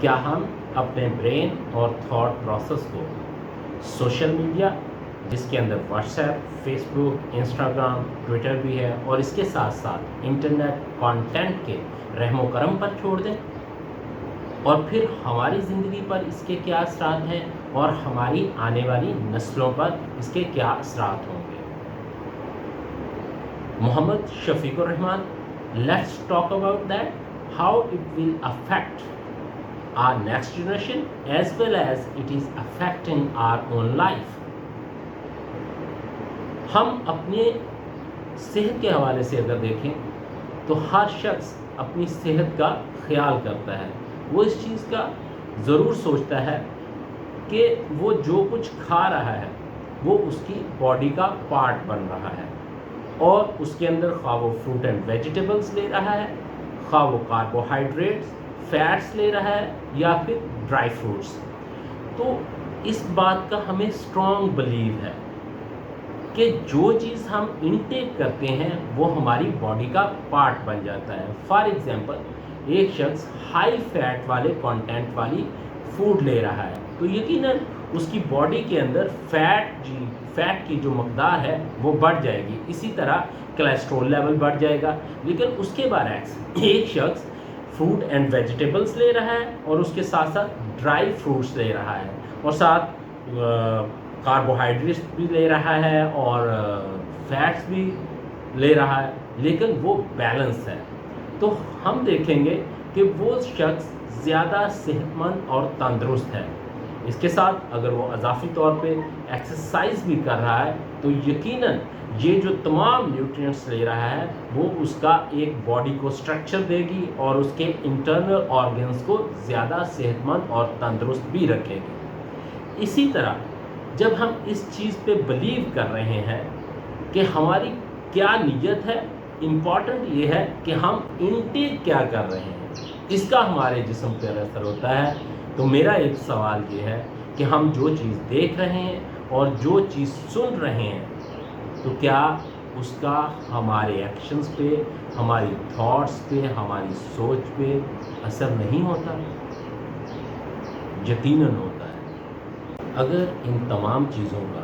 क्या हम अपने ब्रेन और थॉट प्रोसेस को सोशल मीडिया, जिसके अंदर व्हाट्सएप, फेसबुक, इंस्टाग्राम, ट्विटर भी है, और इसके साथ साथ इंटरनेट कंटेंट के रहमो करम पर छोड़ दें, और फिर हमारी ज़िंदगी पर इसके क्या असरात हैं और हमारी आने वाली नस्लों पर इसके क्या असरात होंगे। Mohammad Shafiqur Rahman, let's talk about that, how it will affect our next generation as well as it is affecting our own life। हम अपने सेहत के हवाले से अगर देखें तो हर शख्स अपनी सेहत का ख्याल करता है। वो इस चीज़ का ज़रूर सोचता है कि वो जो कुछ खा रहा है वो उसकी बॉडी का पार्ट बन रहा है, और उसके अंदर खा वो फ्रूट एंड वेजिटेबल्स ले रहा है, खा वो कार्बोहाइड्रेट्स, फैट्स ले रहा है, या फिर ड्राई फ्रूट्स। तो इस बात का हमें स्ट्रॉन्ग बिलीव है कि जो चीज़ हम इनटेक करते हैं वो हमारी बॉडी का पार्ट बन जाता है। फॉर एग्जांपल, एक शख्स हाई फैट वाले कंटेंट वाली फूड ले रहा है तो यकीनन उसकी बॉडी के अंदर फैट की जो मकदार है वो बढ़ जाएगी। इसी तरह कोलेस्ट्रॉल लेवल बढ़ जाएगा। लेकिन उसके बरअक्स एक शख्स फ्रूट एंड वेजिटेबल्स ले रहा है और उसके साथ साथ ड्राई फ्रूट्स ले रहा है, और साथ कार्बोहाइड्रेट्स भी ले रहा है और फैट्स भी ले रहा है, लेकिन वो बैलेंस है, तो हम देखेंगे कि वो शख्स ज़्यादा सेहतमंद और तंदुरुस्त है। इसके साथ अगर वो अज़ाफ़ी तौर पे एक्सरसाइज भी कर रहा है तो यकीनन ये जो तमाम न्यूट्रिएंट्स ले रहा है वो उसका एक बॉडी को स्ट्रक्चर देगी और उसके इंटरनल ऑर्गन्स को ज़्यादा सेहतमंद और तंदुरुस्त भी रखेगी। इसी तरह जब हम इस चीज़ पे बिलीव कर रहे हैं कि हमारी क्या नीयत है, इम्पॉर्टेंट ये है कि हम इनटेक क्या कर रहे हैं, इसका हमारे जिस्म पर असर होता है। तो मेरा एक सवाल ये है कि हम जो चीज़ देख रहे हैं और जो चीज़ सुन रहे हैं तो क्या उसका हमारे एक्शंस पे, हमारी थॉट्स पे, हमारी सोच पे असर नहीं होता? यकीनन होता है। अगर इन तमाम चीज़ों का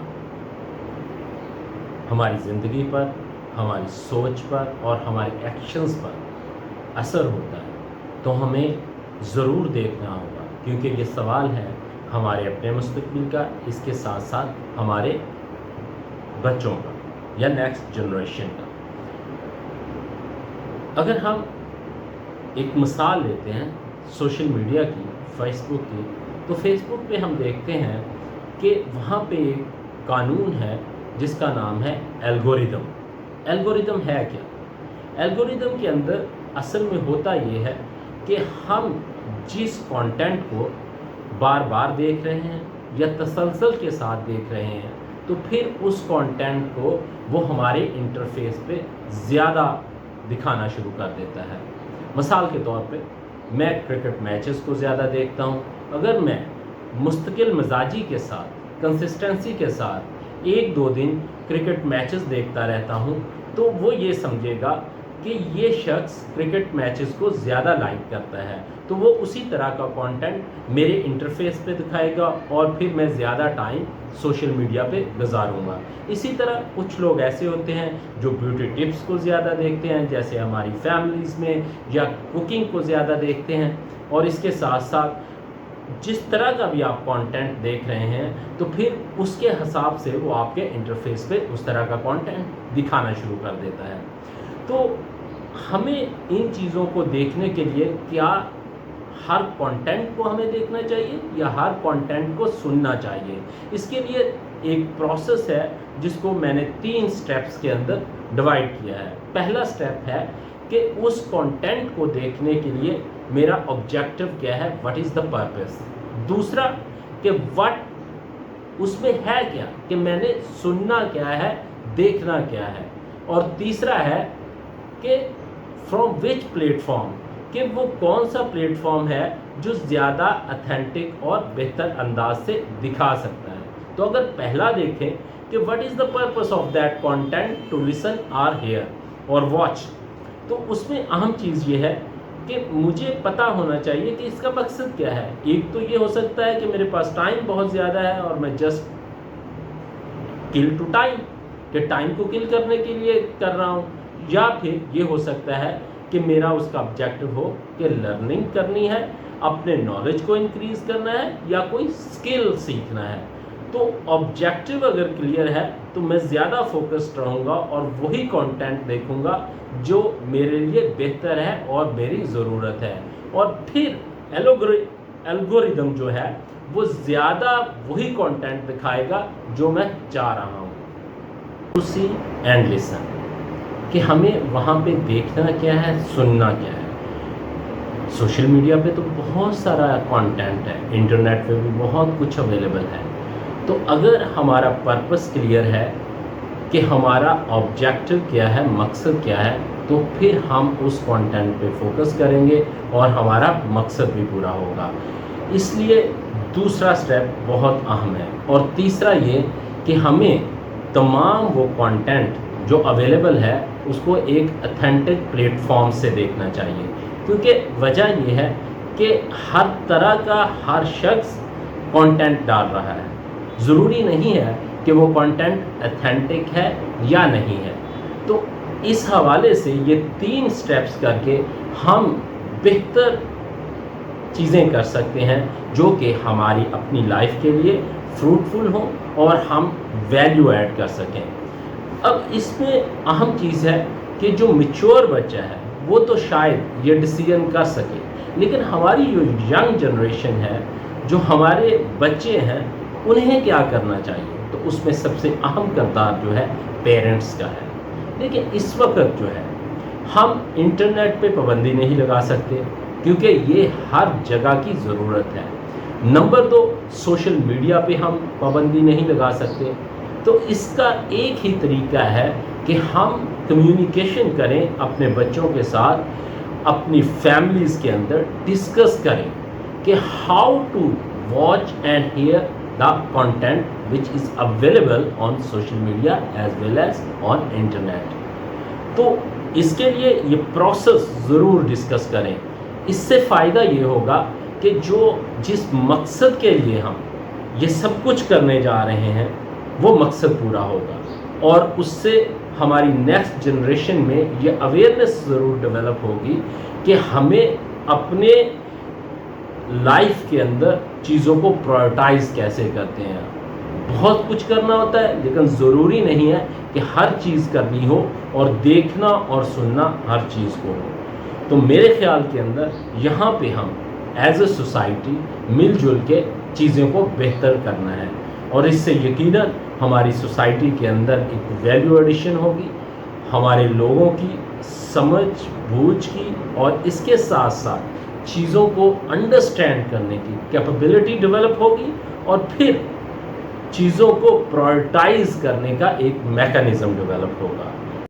हमारी ज़िंदगी पर, हमारी सोच पर और हमारे एक्शंस पर असर होता है तो हमें ज़रूर देखना होगा, क्योंकि ये सवाल है हमारे अपने मुस्तकबिल का, इसके साथ साथ हमारे बच्चों का या नेक्स्ट जनरेशन का। अगर हम एक मिसाल लेते हैं सोशल मीडिया की, फेसबुक की, तो फेसबुक पे हम देखते हैं कि वहाँ पे एक कानून है जिसका नाम है एल्गोरिदम। एल्गोरिदम है क्या? एल्गोरिदम के अंदर असल में होता ये है कि हम जिस कंटेंट को बार बार देख रहे हैं या तसलसल के साथ देख रहे हैं तो फिर उस कंटेंट को वो हमारे इंटरफेस पे ज़्यादा दिखाना शुरू कर देता है। मिसाल के तौर पे मैं क्रिकेट मैचेस को ज़्यादा देखता हूँ। अगर मैं मुस्तकिल मिजाजी के साथ, कंसिस्टेंसी के साथ 1-2 दिन क्रिकेट मैचेस देखता रहता हूँ तो वो ये समझेगा कि ये शख्स क्रिकेट मैचेस को ज़्यादा लाइक करता है, तो वो उसी तरह का कंटेंट मेरे इंटरफेस पे दिखाएगा और फिर मैं ज़्यादा टाइम सोशल मीडिया पे गुजारूंगा। इसी तरह कुछ लोग ऐसे होते हैं जो ब्यूटी टिप्स को ज़्यादा देखते हैं, जैसे हमारी फैमिलीज़ में, या कुकिंग को ज़्यादा देखते हैं, और इसके साथ साथ जिस तरह का भी आप कंटेंट देख रहे हैं तो फिर उसके हिसाब से वो आपके इंटरफेस पे उस तरह का कंटेंट दिखाना शुरू कर देता है। तो हमें इन चीज़ों को देखने के लिए क्या हर कंटेंट को हमें देखना चाहिए या हर कंटेंट को सुनना चाहिए? इसके लिए एक प्रोसेस है जिसको मैंने 3 स्टेप्स के अंदर डिवाइड किया है। पहला स्टेप है कि उस कंटेंट को देखने के लिए मेरा ऑब्जेक्टिव क्या है, व्हाट इज़ द पर्पस। दूसरा कि व्हाट उसमें है क्या, कि मैंने सुनना क्या है, देखना क्या है। और तीसरा है कि फ्रॉम विच प्लेटफॉर्म, कि वो कौन सा प्लेटफॉर्म है जो ज़्यादा अथेंटिक और बेहतर अंदाज से दिखा सकता है। तो अगर पहला देखें कि what is the purpose of that content to listen or hear और वॉच, तो उसमें अहम चीज़ ये है کہ مجھے پتہ ہونا چاہیے کہ اس کا مقصد کیا ہے. ایک تو یہ ہو سکتا ہے کہ میرے پاس ٹائم بہت زیادہ ہے اور میں جسٹ کل ٹو ٹائم، کہ ٹائم کو کل کرنے کے لیے کر رہا ہوں. یا پھر یہ ہو سکتا ہے کہ میرا اس کا آبجیکٹو ہو کہ لرننگ کرنی ہے، اپنے نالج کو انکریز کرنا ہے یا کوئی اسکل سیکھنا ہے. تو آبجیکٹو اگر کلیئر ہے تو میں زیادہ فوکسڈ رہوں گا اور وہی کانٹینٹ دیکھوں گا جو میرے لیے بہتر ہے اور میری ضرورت ہے. اور پھر الگوریدم جو ہے وہ زیادہ وہی کانٹینٹ دکھائے گا جو میں چاہ رہا ہوں. اسی اینڈ لسن کہ ہمیں وہاں پہ دیکھنا کیا ہے، سننا کیا ہے. سوشل میڈیا پہ تو بہت سارا کانٹینٹ ہے، انٹرنیٹ پہ بھی بہت کچھ اویلیبل ہے. تو اگر ہمارا پرپس کلیئر ہے کہ ہمارا آبجیکٹو کیا ہے، مقصد کیا ہے، تو پھر ہم اس کانٹینٹ پہ فوکس کریں گے اور ہمارا مقصد بھی پورا ہوگا. اس لیے دوسرا سٹیپ بہت اہم ہے. اور تیسرا یہ کہ ہمیں تمام وہ کانٹینٹ جو اویلیبل ہے اس کو ایک اتھینٹک پلیٹ فارم سے دیکھنا چاہیے. کیونکہ وجہ یہ ہے کہ ہر طرح کا ہر شخص کانٹینٹ ڈال رہا ہے. ضروری نہیں ہے کہ وہ کانٹینٹ اتھینٹک ہے یا نہیں ہے. تو اس حوالے سے یہ 3 سٹیپس کر کے ہم بہتر چیزیں کر سکتے ہیں جو کہ ہماری اپنی لائف کے لیے فروٹفل ہوں اور ہم ویلیو ایڈ کر سکیں. اب اس میں اہم چیز ہے کہ جو میچور بچہ ہے وہ تو شاید یہ ڈیسیژن کر سکے، لیکن ہماری جو ینگ جنریشن ہے، جو ہمارے بچے ہیں، انہیں کیا کرنا چاہیے؟ تو اس میں سب سے اہم کردار جو ہے پیرنٹس کا ہے. لیکن اس وقت جو ہے ہم انٹرنیٹ پہ پابندی نہیں لگا سکتے کیونکہ یہ ہر جگہ کی ضرورت ہے. نمبر 2، سوشل میڈیا پہ ہم پابندی نہیں لگا سکتے. تو اس کا ایک ہی طریقہ ہے کہ ہم کمیونیکیشن کریں اپنے بچوں کے ساتھ، اپنی فیملیز کے اندر ڈسکس کریں کہ how to watch and hear the content which is available on social media as well as on internet. تو اس کے لیے یہ پروسیس ضرور ڈسکس کریں. اس سے فائدہ یہ ہوگا کہ جس مقصد کے لیے ہم یہ سب کچھ کرنے جا رہے ہیں وہ مقصد پورا ہوگا، اور اس سے ہماری نیکسٹ جنریشن میں یہ اویئرنیس ضرور ڈیولپ ہوگی کہ ہمیں اپنے لائف کے اندر چیزوں کو پرائورٹائز کیسے کرتے ہیں. بہت کچھ کرنا ہوتا ہے لیکن ضروری نہیں ہے کہ ہر چیز کرنی ہو اور دیکھنا اور سننا ہر چیز کو ہو. تو میرے خیال کے اندر یہاں پہ ہم ایز اے سوسائٹی مل جل کے چیزوں کو بہتر کرنا ہے، اور اس سے یقیناً ہماری سوسائٹی کے اندر ایک ویلیو ایڈیشن ہوگی، ہمارے لوگوں کی سمجھ بوجھ کی اور اس کے ساتھ ساتھ چیزوں کو انڈرسٹینڈ کرنے کی کیپیبلٹی ڈیولپ ہوگی، اور پھر چیزوں کو پرائورٹائز کرنے کا ایک میکانزم ڈیولپ ہوگا.